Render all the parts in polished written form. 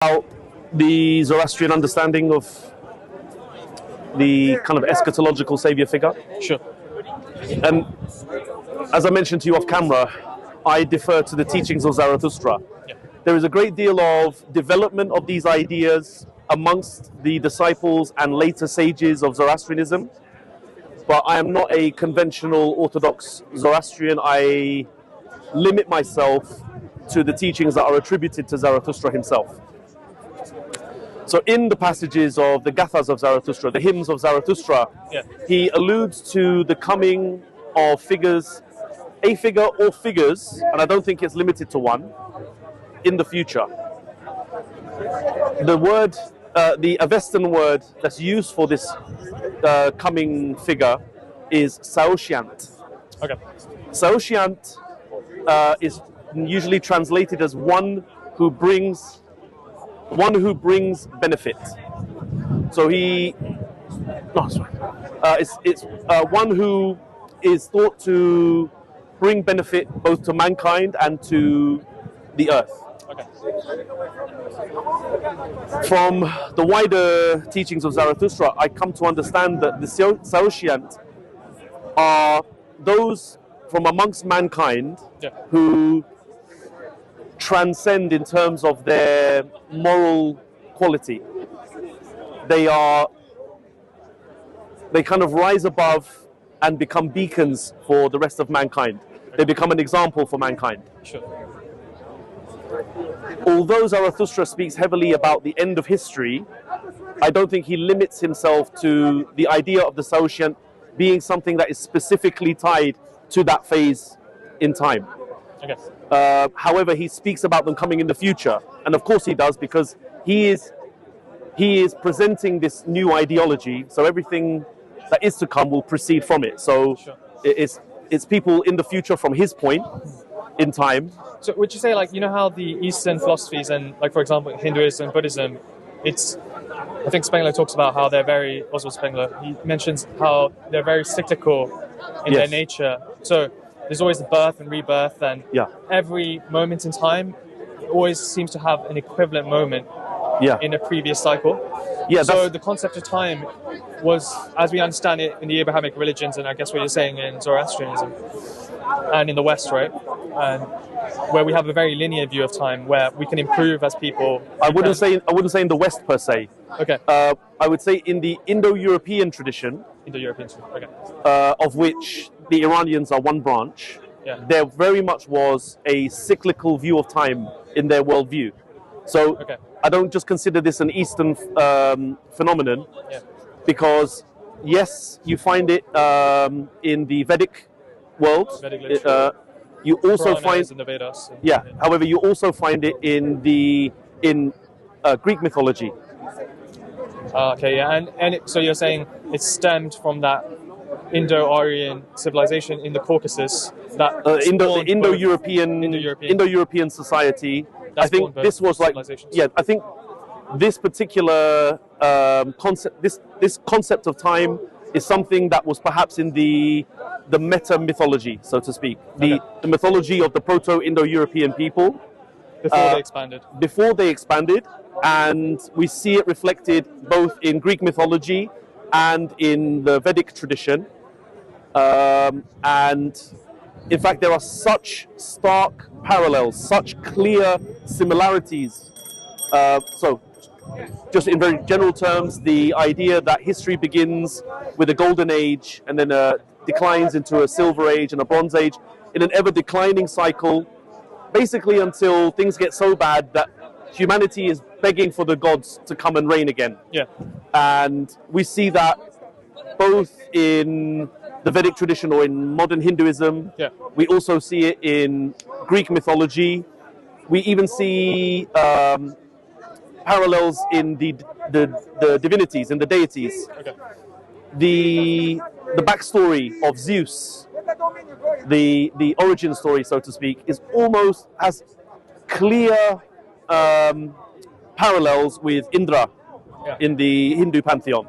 About the Zoroastrian understanding of the kind of eschatological savior figure. Sure. And as I mentioned to you off camera, I defer to the teachings of Zarathustra. Yeah. There is a great deal of development of these ideas amongst the disciples and later sages of Zoroastrianism, but I am not a conventional Orthodox Zoroastrian. I limit myself to the teachings that are attributed to Zarathustra himself. So in the passages of the Gathas of Zarathustra, the hymns of Zarathustra, Yeah. he alludes to the coming of figures, a figure or figures, and I don't think it's limited to one, in the future. The word, the Avestan word that's used for this coming figure is Saoshyant. Okay. Saoshyant is usually translated as one who brings benefit. So it's one who is thought to bring benefit both to mankind and to the earth. Okay. From the wider teachings of Zarathustra, I come to understand that the Saoshyant are those from amongst mankind Yeah. who transcend in terms of their moral quality. They kind of rise above and become beacons for the rest of mankind. They become an example for mankind. Sure. Although Zarathustra speaks heavily about the end of history, I don't think he limits himself to the idea of the Saoshyant being something that is specifically tied to that phase in time. Okay. However, he speaks about them coming in the future, and of course he does, because he is presenting this new ideology. So everything that is to come will proceed from it. So Sure. it's people in the future from his point in time. So would you say, like, you know how the Eastern philosophies and, like, for example, Hinduism, Buddhism, I think Spengler talks about how they're very, Oswald Spengler, he mentions how they're very cyclical in their Yes. nature. So there's always birth and rebirth, and Yeah. every moment in time always seems to have an equivalent moment Yeah. in a previous cycle. Yeah. So the concept of time was, as we understand it in the Abrahamic religions, and I guess what you're saying in Zoroastrianism, and in the West, right? And where we have a very linear view of time, where we can improve as people. I wouldn't say in the West per se. Okay. I would say in the Indo-European tradition, Indo-European. Okay. of which the Iranians are one branch. Yeah. There very much was a cyclical view of time in their worldview. So Okay. I don't just consider this an Eastern phenomenon, Yeah. because yes, you find it in the Vedic world. Vedic literature. You also Puranas find, in the Vedas. yeah. However, you also find it in Greek mythology. Okay. Yeah. So you're saying it stemmed from that Indo-Aryan civilization in the Caucasus that spawned both Indo-European Indo-European society. That I think spawned both this was like, civilizations. yeah, I think this particular concept, this concept of time is something that was perhaps in the meta mythology, so to speak, the mythology of the Proto-Indo-European people before they expanded. and we see it reflected both in Greek mythology and in the Vedic tradition. And in fact, there are such stark parallels, such clear similarities. So just in very general terms, the idea that history begins with a golden age and then declines into a silver age and a bronze age in an ever declining cycle, basically until things get so bad that humanity is begging for the gods to come and reign again. Yeah. And we see that both in the Vedic tradition or in modern Hinduism. Yeah. We also see it in Greek mythology. We even see parallels in the divinities, in the deities. Okay. The backstory of Zeus, the origin story, so to speak, is almost as clear parallels with Indra in the Hindu pantheon.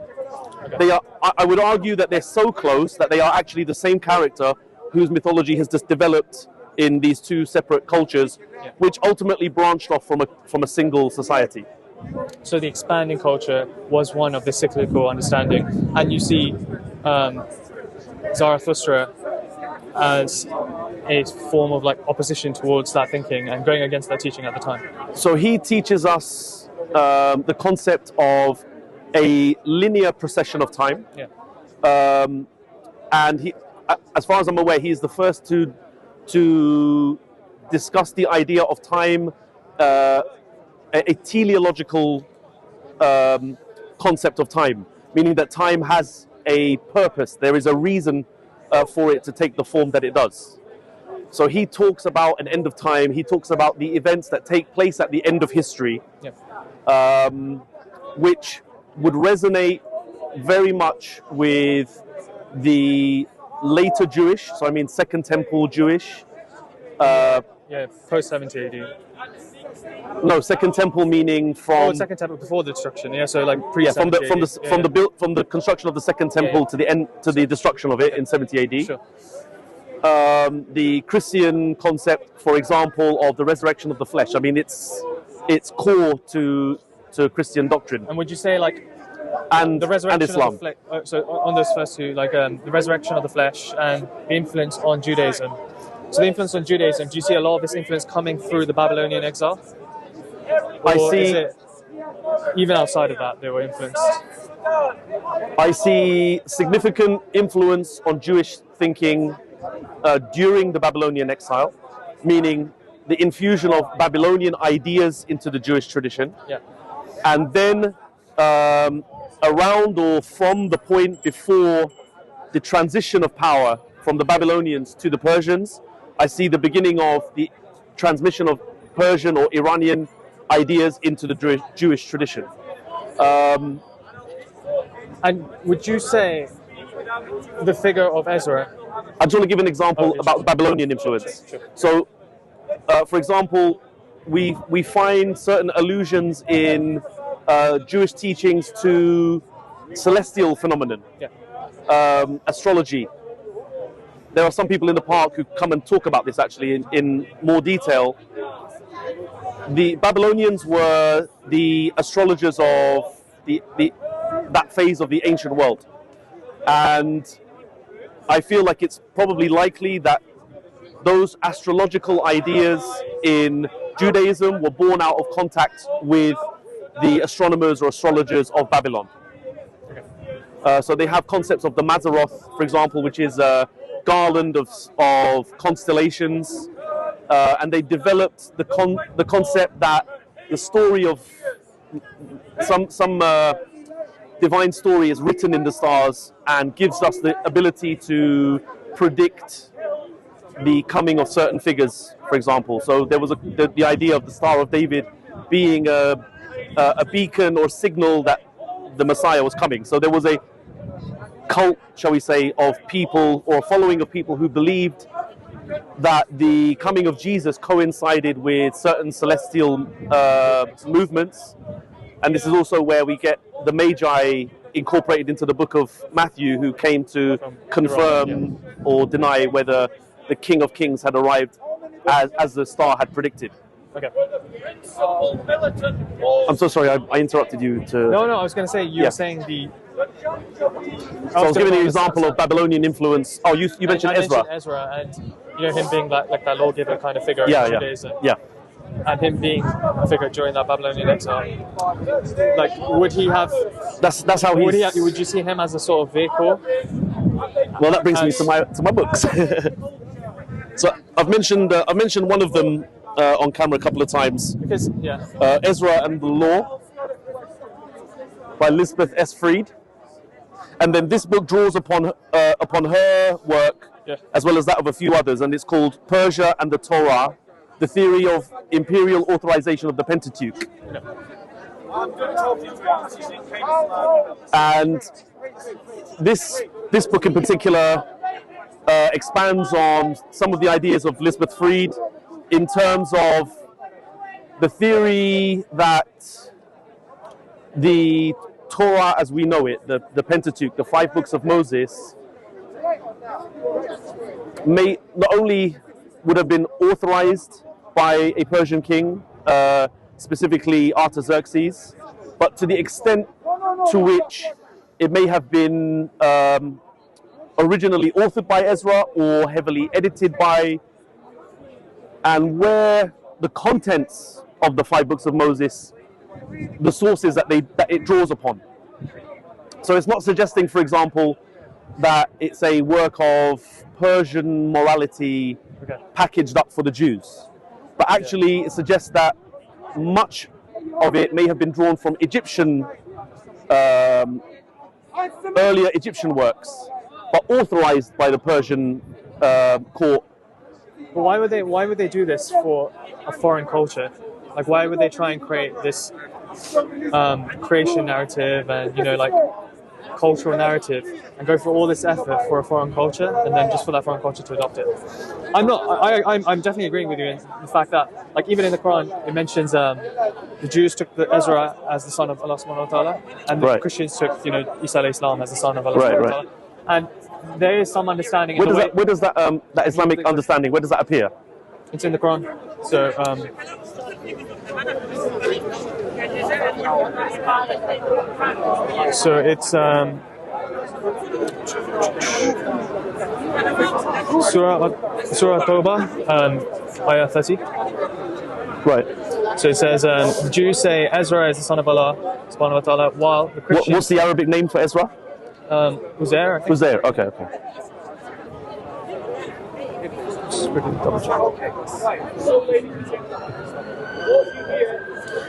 Okay. They are. I would argue that they're so close that they are actually the same character whose mythology has just developed in these two separate cultures, which ultimately branched off from a single society. So the expanding culture was one of the cyclical understanding, and you see Zarathustra as a form of like opposition towards that thinking and going against that teaching at the time. So he teaches us the concept of a linear procession of time. Yeah. And he, as far as I'm aware, he is the first to discuss the idea of time, a teleological concept of time, meaning that time has a purpose. There is a reason for it to take the form that it does. So he talks about an end of time. He talks about the events that take place at the end of history, which would resonate very much with the later Jewish, so I mean Second Temple Jewish. Post 70 AD. No, Second Temple meaning from Second Temple before the destruction. Yeah, so like pre from the construction of the Second Temple to the end to the destruction of it in 70 AD. Sure. The Christian concept, for example, of the resurrection of the flesh. I mean, it's core to Christian doctrine. And would you say like and the resurrection and Islam? of the flesh? So on those first two, like the resurrection of the flesh and the influence on Judaism. So the influence on Judaism. Do you see a lot of this influence coming through the Babylonian exile? Or I see. Is it, even outside of that, they were influenced. I see significant influence on Jewish thinking during the Babylonian exile, meaning the infusion of Babylonian ideas into the Jewish tradition. Yeah. And then around or from the point before the transition of power from the Babylonians to the Persians, I see the beginning of the transmission of Persian or Iranian ideas into the Jewish tradition. And would you say the figure of Ezra? I just want to give an example about Babylonian influence. Sure. So, for example, we find certain allusions in Jewish teachings to celestial phenomenon, astrology. There are some people in the park who come and talk about this actually in more detail. The Babylonians were the astrologers of that phase of the ancient world. And I feel like it's probably likely that those astrological ideas in Judaism were born out of contact with the astronomers or astrologers of Babylon. So they have concepts of the Mazzaroth, for example, which is a garland of constellations. And they developed the concept that the story of some divine story is written in the stars and gives us the ability to predict the coming of certain figures, for example. So there was the idea of the Star of David being a beacon or signal that the Messiah was coming. So there was a cult, shall we say, of people or following of people who believed that the coming of Jesus coincided with certain celestial movements. And this is also where we get the Magi incorporated into the book of Matthew, who came to confirm or deny whether the King of Kings had arrived as the star had predicted. Okay. I'm so sorry, I interrupted you to... No, I was going to say, you were saying the... So I was giving you an example of Babylonian influence. Oh, you mentioned Ezra. Ezra, and him being like that lawgiver kind of figure in Judaism. Yeah. And him being a figure during that Babylonian exile. Like, would he have... That's how he's... Would you see him as a sort of vehicle? Well, that brings me to my books. So I've mentioned one of them on camera a couple of times. Because Ezra and the Law by Elizabeth S. Fried, and then this book draws upon her work as well as that of a few others, and it's called Persia and the Torah: The Theory of Imperial Authorization of the Pentateuch. And this book in particular expands on some of the ideas of Elizabeth Fried in terms of the theory that the Torah as we know it, the Pentateuch, the 5 books of Moses, may not only would have been authorized by a Persian king, specifically Artaxerxes, but to the extent to which it may have been originally authored by Ezra or heavily edited by, and where the contents of the 5 books of Moses, the sources that it draws upon. So it's not suggesting, for example, that it's a work of Persian morality packaged up for the Jews, but actually it suggests that much of it may have been drawn from Egyptian, earlier Egyptian works, but authorized by the Persian court. But why would they do this for a foreign culture? Like, why would they try and create this creation narrative and, you know, like, cultural narrative, and go through all this effort for a foreign culture, and then just for that foreign culture to adopt it? I'm definitely agreeing with you in the fact that, like, even in the Quran, it mentions the Jews took Ezra as the son of Allah subhanahu wa ta'ala, and the Christians took, you know, Isa alayhi salam as the son of Allah subhanahu wa ta'ala. And there is some understanding. Where does that Islamic understanding, where does that appear? It's in the Quran. So it's Surah Tawbah, ayah 30. Right. So it says, the Jews say Ezra is the son of Allah subhanahu wa ta'ala, while the Christians... What's the Arabic name for Ezra? Uzair, I think. Uzair, okay.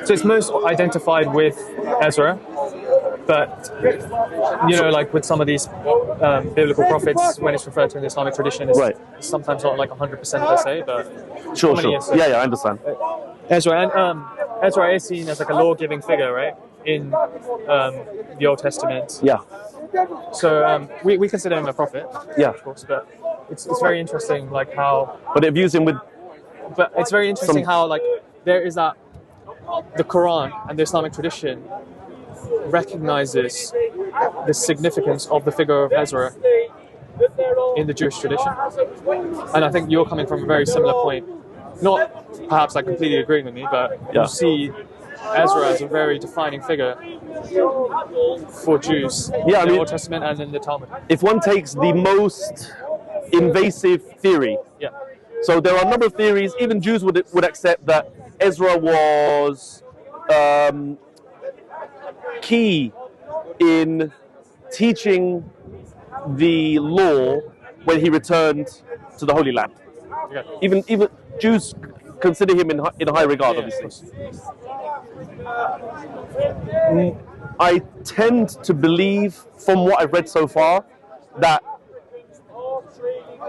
So it's most identified with Ezra, but, you know, like with some of these biblical prophets, when it's referred to in the Islamic tradition, it's sometimes not like 100% per se, but... Sure. Yeah, I understand. Ezra is seen as like a law-giving figure, right, in the Old Testament. Yeah. So we consider him a prophet, of course, but it's very interesting, like how... But they've used him with... But it's very interesting how, like, there is that... The Quran and the Islamic tradition recognizes the significance of the figure of Ezra in the Jewish tradition. And I think you're coming from a very similar point. Not perhaps like completely agreeing with me, but you see Ezra as a very defining figure for Jews in the Old Testament and in the Talmud. If one takes the most invasive theory, so there are a number of theories, even Jews would accept that Ezra was key in teaching the law when he returned to the Holy Land. Even Jews consider him in a high regard, obviously. I tend to believe, from what I've read so far, that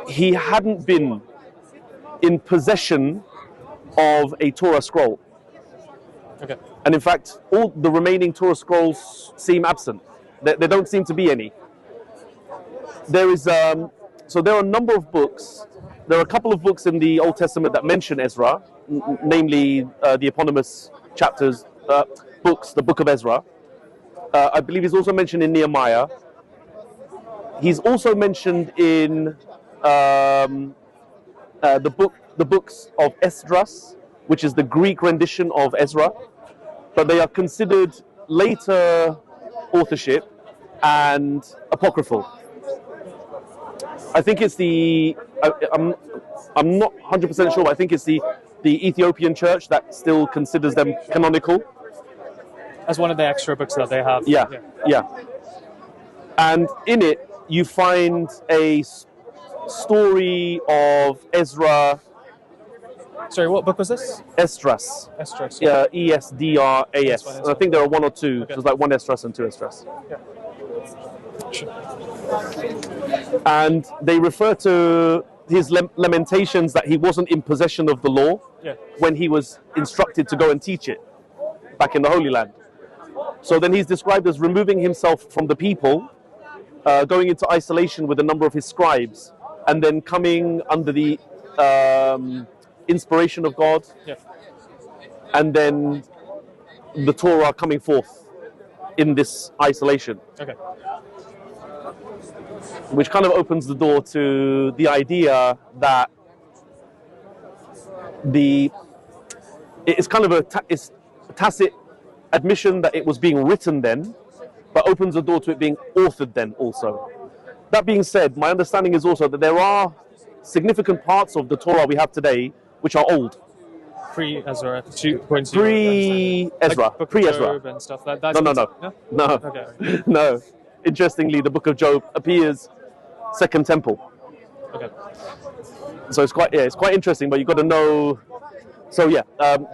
he hadn't been in possession of a Torah scroll. And in fact, all the remaining Torah scrolls seem absent. There don't seem to be any. There is so there are a number of books. There are a couple of books in the Old Testament that mention Ezra, namely the eponymous books, the Book of Ezra. I believe he's also mentioned in Nehemiah. He's also mentioned in the books of Esdras, which is the Greek rendition of Ezra, but they are considered later authorship and apocryphal. I think it's I'm not 100% sure, but I think it's the Ethiopian church that still considers them canonical. As one of the extra books that they have. Yeah. And in it, you find a story of Ezra. Sorry, what book was this? Esdras. Esdras. Yeah, Esdras. And I think there are one or two. There's like one Esdras and two Esdras. Yeah. Sure. And they refer to his lamentations that he wasn't in possession of the law when he was instructed to go and teach it back in the Holy Land. So then he's described as removing himself from the people, going into isolation with a number of his scribes, and then coming under the inspiration of God, and then the Torah coming forth in this isolation. Which kind of opens the door to the idea that it's kind of tacit admission that it was being written then, but opens the door to it being authored then also. That being said, my understanding is also that there are significant parts of the Torah we have today which are old. Pre-Ezra, Pre-Ezra, like pre-Ezra. And stuff. That's No. Okay. No. Interestingly, the Book of Job appears Second Temple. Okay. So it's quite interesting. But you've got to know. So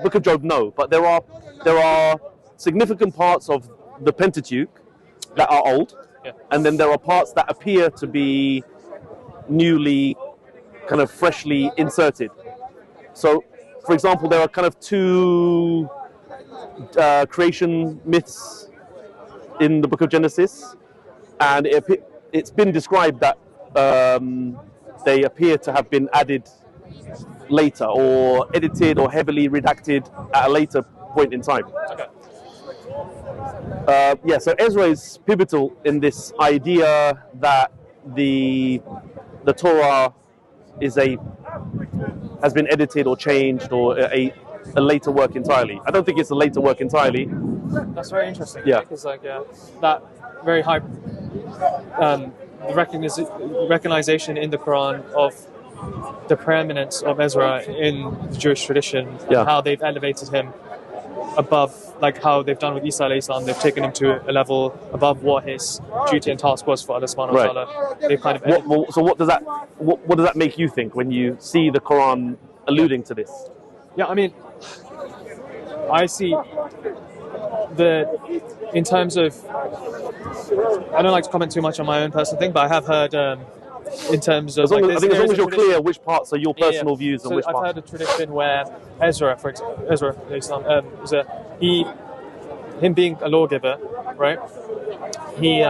Book of Job, no. But there are significant parts of the Pentateuch that are old, and then there are parts that appear to be newly, kind of freshly inserted. So, for example, there are kind of two creation myths in the Book of Genesis, and it's been described that they appear to have been added later, or edited, or heavily redacted at a later point in time. Okay. So Ezra is pivotal in this idea that the Torah has been edited or changed, or a later work entirely. I don't think it's a later work entirely. That's very interesting. Yeah. Because that very high recognition in the Quran of the preeminence of Ezra in the Jewish tradition, and how they've elevated him above, like how they've done with Isa alayhi salam. They've taken him to a level above what his duty and task was for Allah subhanahu wa ta'ala. They've kind of so what does that make you think when you see the Quran alluding to this? Yeah, I mean, I see in terms of, I don't like to comment too much on my own personal thing, but I have heard in terms of, I think as long as you're clear which parts are your personal views and which I've parts. heard a tradition where Ezra, for example, him being a lawgiver, right? He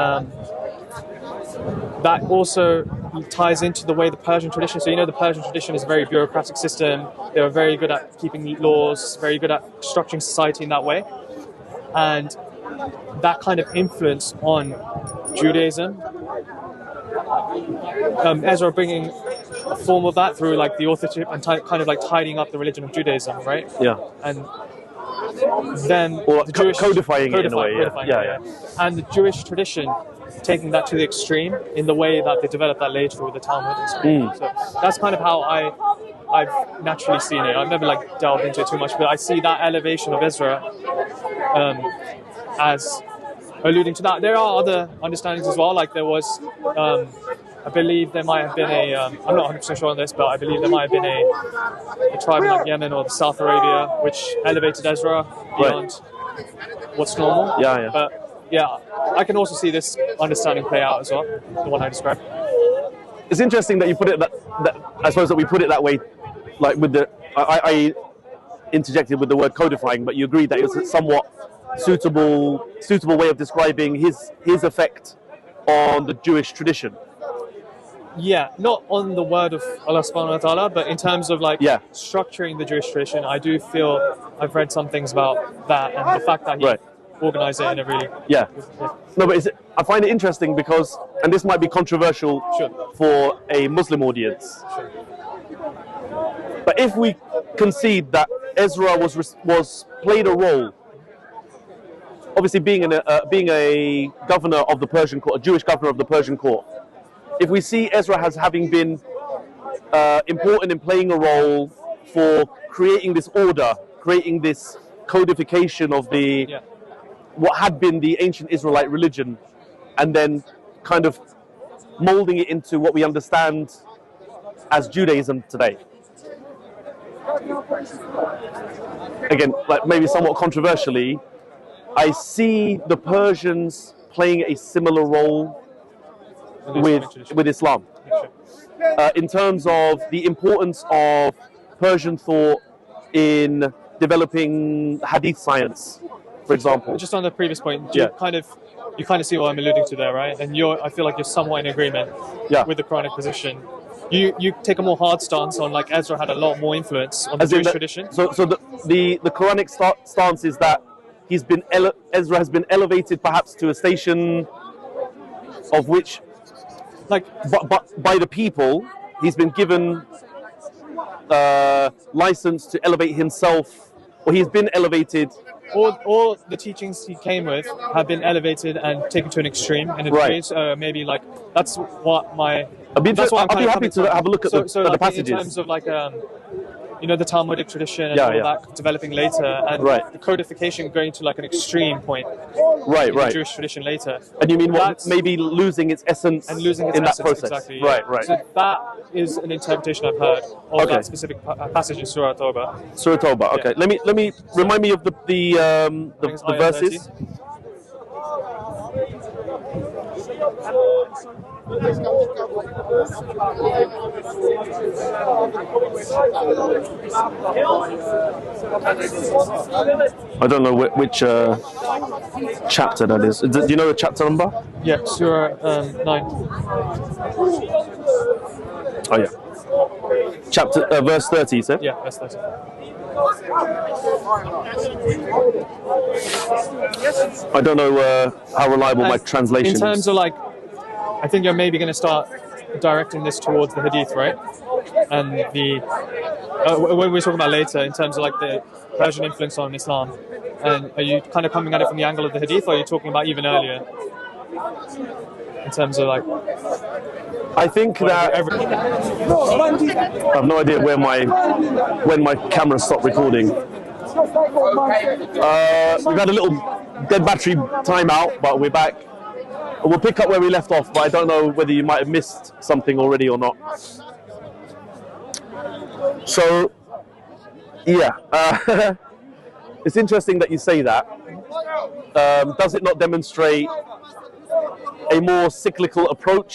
that also ties into the way the Persian tradition. So the Persian tradition is a very bureaucratic system. They were very good at keeping neat laws, very good at structuring society in that way, and that kind of influence on Judaism. Ezra bringing a form of that through like the authorship and kind of like tidying up the religion of Judaism, right? Yeah. And then the Jewish codifying it in a way. Yeah. And the Jewish tradition taking that to the extreme in the way that they developed that later with the Talmud and stuff. So that's kind of how I've naturally seen it. I've never like delved into it too much, but I see that elevation of Ezra as alluding to that. There are other understandings as well, like there was I believe there might have been I'm not 100% sure on this, but I believe there might have been a tribe in like Yemen or South Arabia which elevated Ezra beyond what's normal. Yeah. But I can also see this understanding play out as well, the one I described. It's interesting that you put it that I suppose that we put it that way, like with I interjected with the word codifying, but you agreed that it was a somewhat suitable way of describing his effect on the Jewish tradition. Yeah, not on the word of Allah subhanahu wa ta'ala, but in terms of like structuring the Jewish tradition, I do feel I've read some things about that and the fact that he organized it in a really... No, but I find it interesting because, and this might be controversial for a Muslim audience, but if we concede that Ezra was played a role, obviously being a governor of the Persian court, a Jewish governor of the Persian court, if we see Ezra as having been important in playing a role for creating this order, creating this codification of what had been the ancient Israelite religion, and then kind of molding it into what we understand as Judaism today. Again, like maybe somewhat controversially, I see the Persians playing a similar role with Islam, in terms of the importance of Persian thought in developing hadith science, for example. Just on the previous point, you kind of see what I'm alluding to there, right? And I feel like you're somewhat in agreement with the Quranic position. You take a more hard stance on like Ezra had a lot more influence on the Jewish tradition. So the Quranic stance is that Ezra has been elevated perhaps to a station of which, like, by the people, he's been given license to elevate himself or he's been elevated. All the teachings he came with have been elevated and taken to an extreme in a degree. So maybe like that's what my. I'll be happy to have a look at the like passages. In terms of like the Talmudic tradition and that developing later, and the codification going to like an extreme point. Right. The Jewish tradition later. And you mean maybe losing its essence in that process? Exactly. Right. So that is an interpretation I've heard of that specific passage in Surah Tawbah. Surah Tawbah. Okay. Let me remind me of the verses. 30. I don't know which chapter that is. Do you know the chapter number? Yeah, Surah 9. Oh yeah. Chapter verse 30. You said? Yeah, verse 30. I don't know how reliable my translation is. In terms of like, I think you're maybe going to start directing this towards the Hadith, right? And the when we're talking about later, in terms of like the Persian influence on Islam, and are you kind of coming at it from the angle of the Hadith, or are you talking about even earlier? In terms of like, I think that I have no idea when my camera stopped recording. We've had a little dead battery timeout, but we're back. We'll pick up where we left off, but I don't know whether you might have missed something already or not. So, yeah, it's interesting that you say that. Does it not demonstrate a more cyclical approach